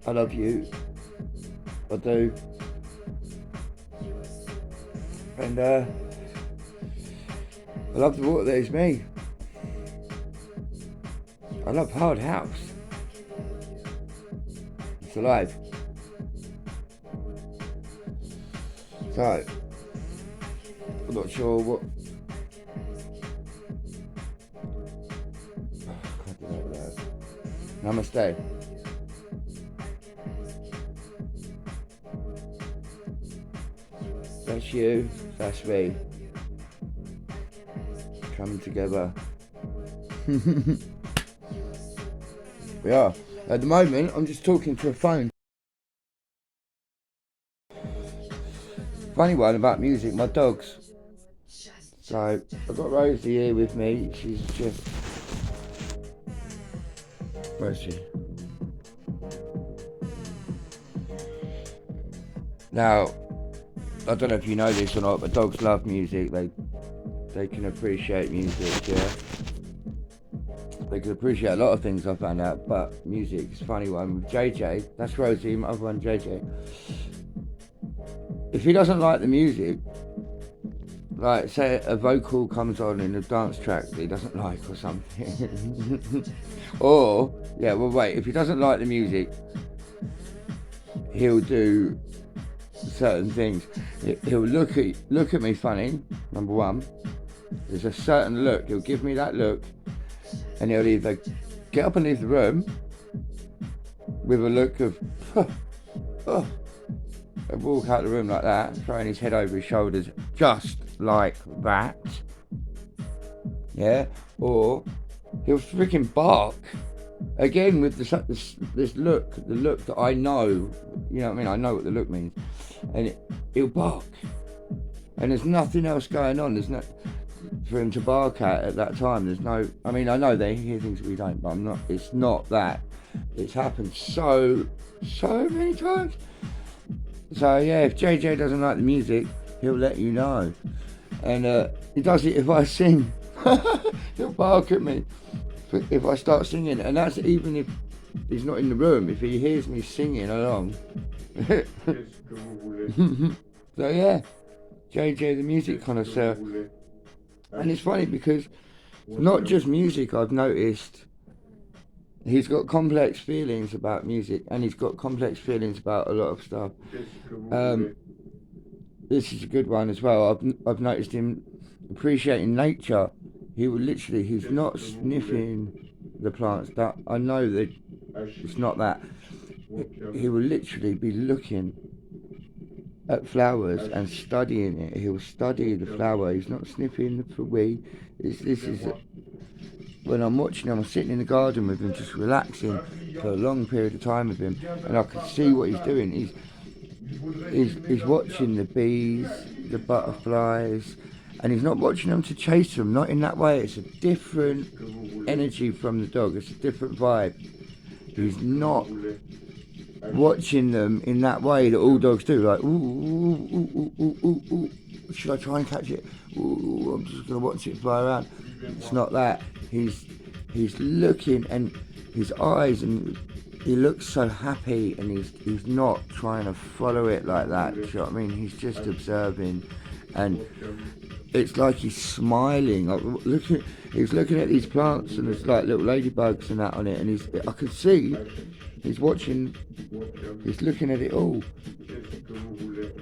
I love you. I do. And I love the water that is me. I love Hard House. It's alive. So, I'm not sure what. Can't do that. Namaste. That's you. That's me. Coming together. We are. At the moment, I'm just talking to a phone. Funny one about music, my dogs. So, I've got Rosie here with me. She's just... Where is she? Now, I don't know if you know this or not, but dogs love music. They can appreciate music, yeah. They can appreciate a lot of things, I found out, but music is a funny one. With JJ, that's Rosie, my other one, JJ. If he doesn't like the music, like say a vocal comes on in a dance track that he doesn't like or something, or, yeah, well wait, if he doesn't like the music, he'll do certain things. He'll look at me funny, number one. There's a certain look, he'll give me that look, and he'll either get up and leave the room with a look of and walk out the room like that, throwing his head over his shoulders just like that, yeah, or he'll freaking bark again with this look, the look that I know, you know what I mean, I know what the look means, and he'll bark, and there's nothing else going on, there's no for him to bark at that time. There's no, I mean, I know they hear things that we don't, but it's not that. It's happened so many times. So yeah, if JJ doesn't like the music, he'll let you know. And he does it if I sing. He'll bark at me if I start singing, and that's even if he's not in the room. If he hears me singing along. So yeah, JJ the music connoisseur. And it's funny because it's not just music. I've noticed he's got complex feelings about music, and he's got complex feelings about a lot of stuff. This is a good one as well. I've noticed him appreciating nature. He will literally, he's not sniffing the plants. That I know that it's not that. He will literally be looking at flowers and studying it. He'll study the flower. He's not sniffing for weed. This is when I'm watching him, I'm sitting in the garden with him, just relaxing for a long period of time with him, and I can see what he's doing. He's watching the bees, the butterflies, and he's not watching them to chase them. Not in that way. It's a different energy from the dog. It's a different vibe. He's not watching them in that way that all dogs do, like ooh, should I try and catch it? Ooh, I'm just gonna watch it fly around. It's not that. He's looking, and his eyes, and he looks so happy, and he's not trying to follow it like that. Do you know what I mean? He's just observing, and it's like he's smiling. Like he's looking at these plants, and there's like little ladybugs and that on it, and I can see. He's watching, he's looking at it all,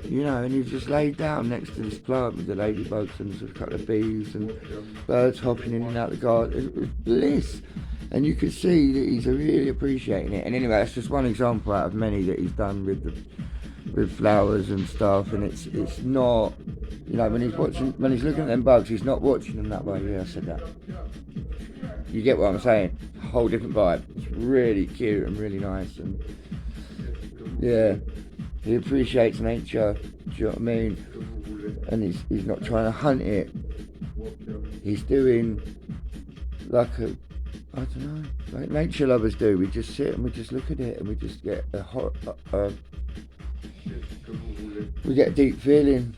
you know, and he's just laid down next to this plant with the ladybugs and there's a couple of bees and birds hopping in and out the garden. It was bliss, and you could see that he's really appreciating it. And anyway, that's just one example out of many that he's done with flowers and stuff. And it's not, you know, when he's looking at them bugs, he's not watching them that way. Yeah, I said that. You get what I'm saying? A whole different vibe. It's really cute and really nice, and yeah, he appreciates nature. Do you know what I mean? And he's not trying to hunt it. He's doing like I don't know, like nature lovers do. We just sit and we just look at it, and we just get we get a deep feeling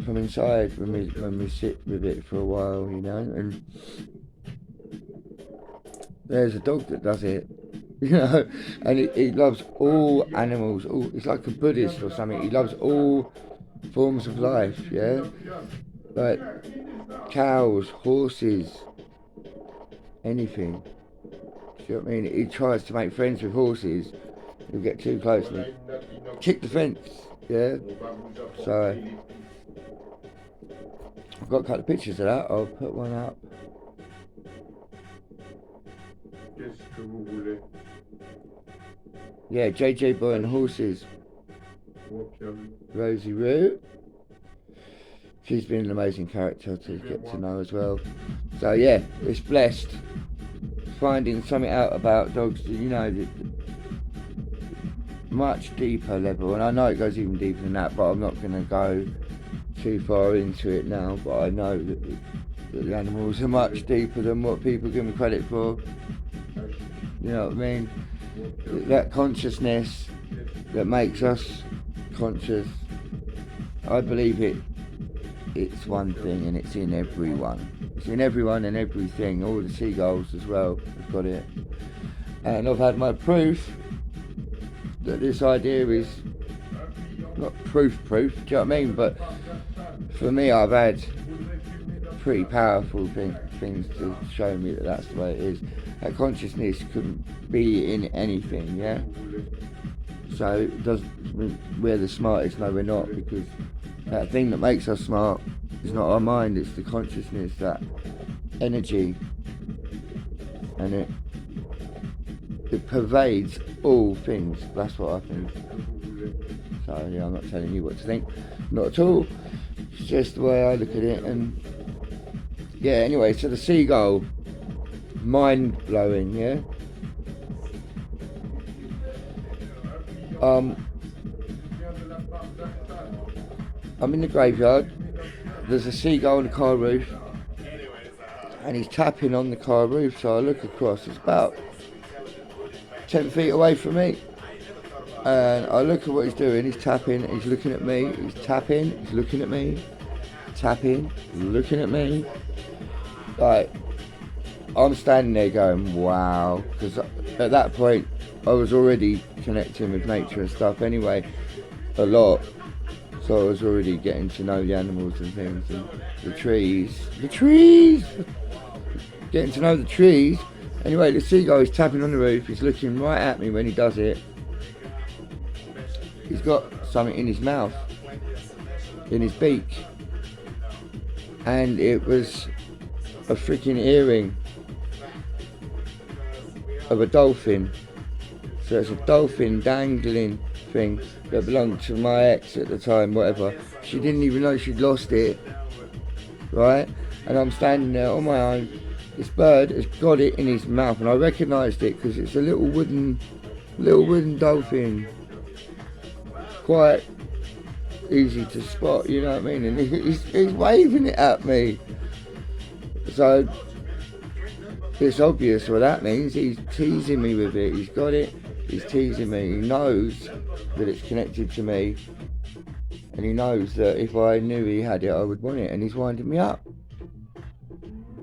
from inside when we sit with it for a while, you know. And there's a dog that does it. you know, and he loves all animals. All, he's like a Buddhist or something. He loves all forms of life, yeah, like cows, horses, anything. Do you know what I mean? He tries to make friends with horses. He'll get too close and he'll kick the fence, yeah. So I've got a couple of pictures of that. I'll put one up. Yeah, JJ Boy and Horses. Rosie Roo. She's been an amazing character to get to know as well. So yeah, it's blessed finding something out about dogs, you know, much deeper level. And I know it goes even deeper than that, but I'm not going to go too far into it now. But I know that the animals are much deeper than what people give them credit for. You know what I mean? That consciousness that makes us conscious, I believe it's one thing and it's in everyone. It's in everyone and everything. All the seagulls as well have got it. And I've had my proof that this idea is not proof, do you know what I mean? But for me, I've had pretty powerful things to show me that that's the way it is. That consciousness couldn't be in anything, yeah? So it doesn't, we're the smartest, no we're not, because that thing that makes us smart is not our mind, it's the consciousness, that energy, and it pervades all things. That's what I think. So yeah, I'm not telling you what to think, not at all. It's just the way I look at it. And yeah, anyway, so the seagull, mind blowing, yeah. I'm in the graveyard. There's a seagull on the car roof, and he's tapping on the car roof. So I look across. It's about 10 feet away from me, and I look at what he's doing. He's tapping. He's looking at me. He's tapping. He's looking at me. Tapping. Looking at me. Like, I'm standing there going, wow, because at that point I was already connecting with nature and stuff anyway, a lot. So I was already getting to know the animals and things, and the trees, getting to know the trees. Anyway, the seagull is tapping on the roof. He's looking right at me when he does it. He's got something in his mouth, in his beak, and it was a freaking earring of a dolphin. So it's a dolphin dangling thing that belonged to my ex at the time, whatever. She didn't even know she'd lost it, right? And I'm standing there on my own. This bird has got it in his mouth, and I recognised it because it's a little wooden dolphin. Quite easy to spot, you know what I mean? And he's waving it at me. So it's obvious what that means. He's teasing me with it. He's got it. He's teasing me. He knows that it's connected to me, and he knows that if I knew he had it, I would want it. And he's winding me up.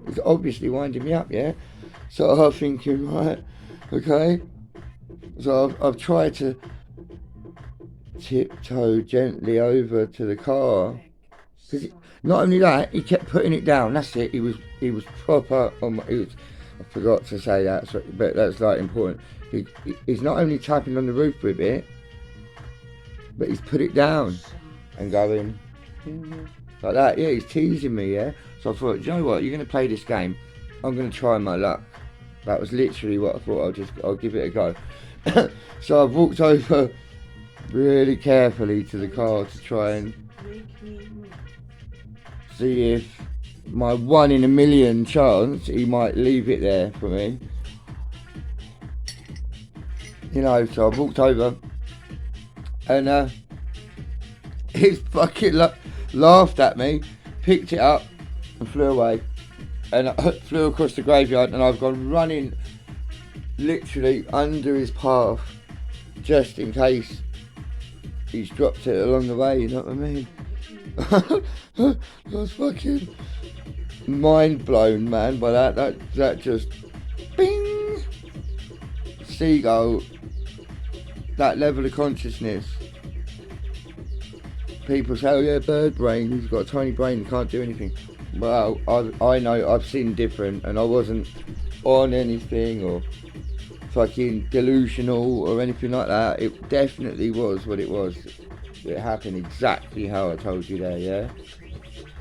He's obviously winding me up, yeah. So I'm thinking, right, okay. So I've tried to tiptoe gently over to the car. Because not only that, he kept putting it down. That's it. He was proper on my. I forgot to say that, but that's like important. He's not only tapping on the roof with it, but he's put it down and going like that. Yeah, he's teasing me. Yeah. So I thought, you know what? You're going to play this game. I'm going to try my luck. That was literally what I thought. I'll give it a go. So I've walked over really carefully to the car to try and see if my 1 in a million chance he might leave it there for me. You know, so I walked over and he fucking laughed at me, picked it up and flew away. And I flew across the graveyard, and I've gone running literally under his path just in case he's dropped it along the way, you know what I mean? I was fucking mind blown, man, by that just bing, seagull, that level of consciousness, people say, oh yeah, bird brain, he's got a tiny brain, he can't do anything. Well, I know, I've seen different, and I wasn't on anything or fucking delusional or anything like that. It definitely was what it was. It happened exactly how I told you there, yeah?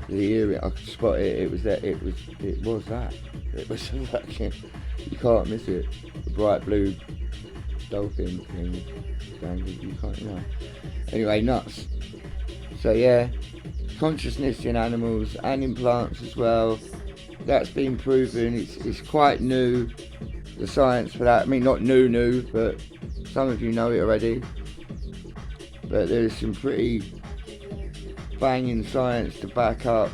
You hear it, I could spot it, it was that, it was that. It was a fucking, you can't miss it. The bright blue dolphin thing, dangling, you can't, you know. Anyway, nuts. So yeah, consciousness in animals and in plants as well. That's been proven. It's quite new, the science for that. I mean, not new, but some of you know it already. But there's some pretty banging science to back up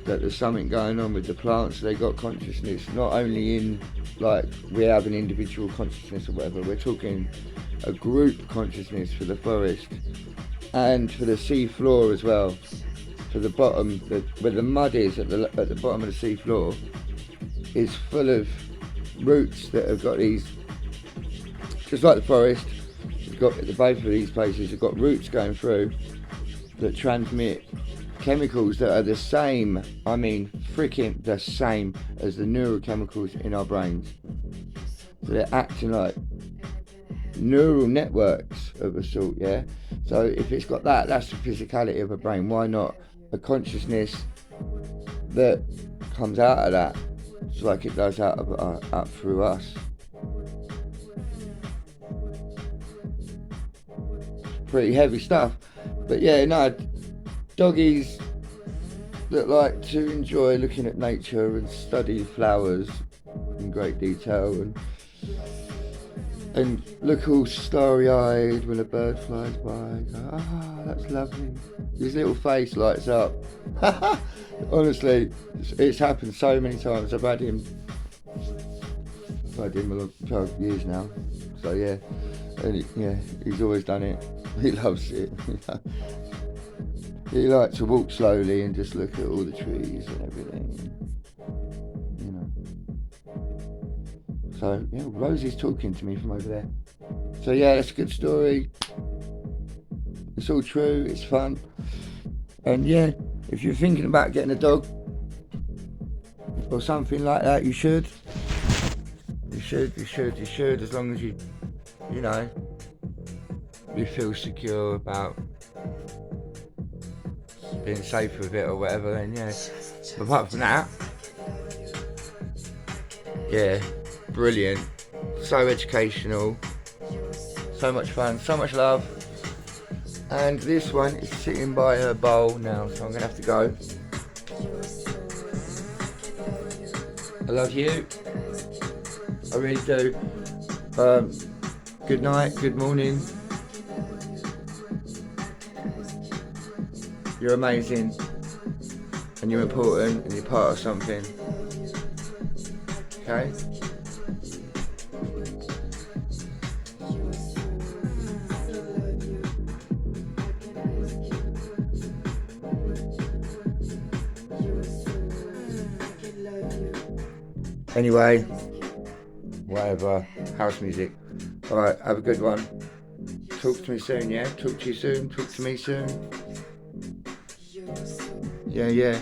that there's something going on with the plants. They got consciousness, not only in like we have an individual consciousness or whatever. We're talking a group consciousness for the forest and for the sea floor as well. For the bottom, where the mud is at the bottom of the sea floor, is full of roots that have got these, just like the forest. You've got both of these places have got roots going through that transmit chemicals that are the same, I mean freaking the same as the neurochemicals in our brains. So they're acting like neural networks of a sort, yeah? So if it's got that, that's the physicality of a brain. Why not a consciousness that comes out of that, just like it does out through us? Pretty heavy stuff. But yeah, no, doggies that like to enjoy looking at nature and study flowers in great detail and look all starry-eyed when a bird flies by. Go, that's lovely. His little face lights up. Honestly, it's happened so many times. I've had him a long 12 years now. So yeah, and he's always done it. He loves it. He likes to walk slowly and just look at all the trees and everything. You know. So, yeah, Rosie's talking to me from over there. So, yeah, that's a good story. It's all true, it's fun. And, yeah, if you're thinking about getting a dog or something like that, you should. You should, as long as you know, you feel secure about being safe with it or whatever, then yeah. But apart from that, yeah, brilliant. So educational, so much fun, so much love. And this one is sitting by her bowl now, so I'm gonna have to go. I love you, I really do. Good night, good morning. You're amazing, and you're important, and you're part of something. Okay? Anyway, whatever, house music. Alright, have a good one. Talk to me soon, yeah? Talk to you soon, talk to me soon. Yeah.